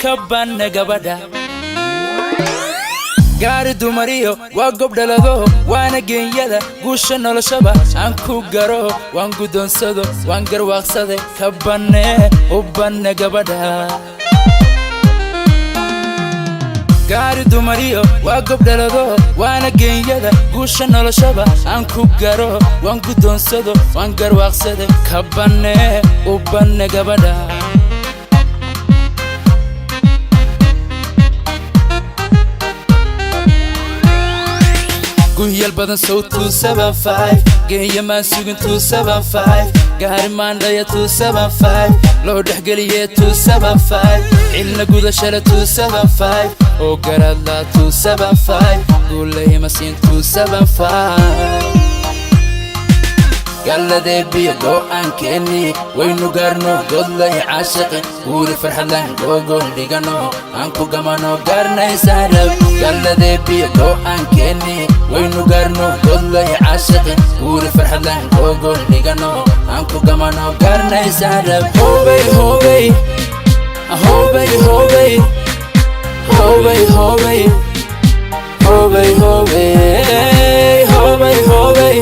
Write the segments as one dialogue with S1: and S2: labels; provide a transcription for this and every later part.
S1: kabane gabadha gaari dumariyo waa gob dhalado waana geeyada guusha noloshaba aan ku garo waan gudonsado waan garwaaqsade kabane gabadha gaari dumariyo waa gob dhalado waana geeyada guusha noloshaba aan ku garo waan gudonsado waan garwaaqsade kabane gabadha Guyal badan so 275 geeya ma sugin 275 gaari maandaya 275 loo dhaxgaliye 275 ilna gudashada 275 oo garadla 275 gulay ma siin 275 galade biyo go'an keeni waynu garno godlay caashiq wuri farxadan gogol digano aan ku gamano garnay sarab galade biyo go'an keeni waynu garno godlay caashiq wuri farxadan gogol digano aan ku gamano garnay sarab hobay hobay hobay hobay hobay hobay hobay hobay hobay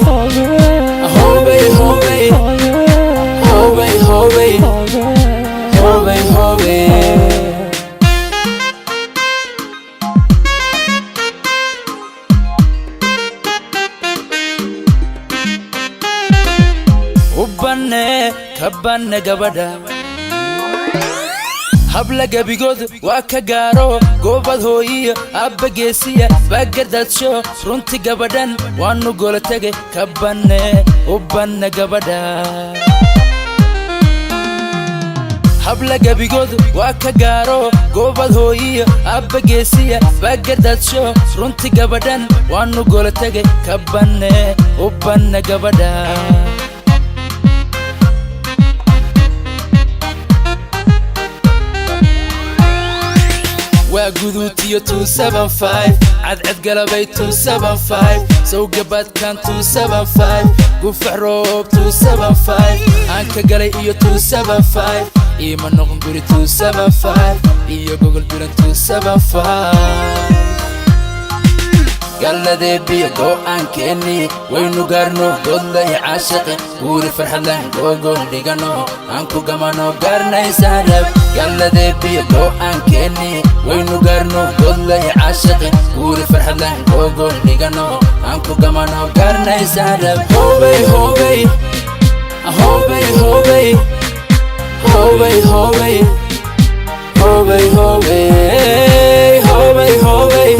S1: kabane gabadha habla gabigood waa ka gaaro goobad hooyiyo abba geesiya baagadadsho runti gabadhan waanu gola tagay kabane gabadha habla gabigood waa ka gaaro goobad hooyiyo abba geesiya baagadadsho runti gabadhan waanu gola tagay kabane gabadha وجودتي 275 عد قلبي 275 سوق بات كان 275 قفع روب 275 عنك قلي 275 إيمان نغم بري 275 إيا جوجل بري 275 galade biyo go'an keeni waynu garno godlay caashiq wuri farxadan gogol digano aan ku gamano garnay sarab galade biyo go'an keeni waynu garno godlay caashiq wuri farxadan gogol digano aan ku gamano garnay sarab hobay hobay hobay hobay hobay hobay hobay hobay hobay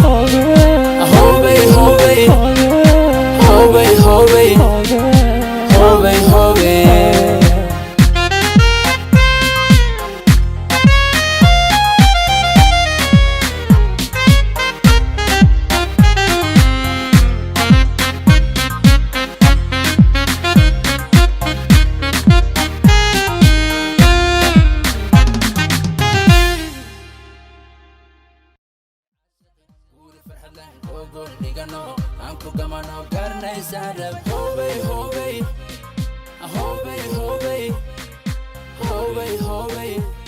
S1: Anku gamano garnay sarab hobay hobay hobay hobay hobay hobay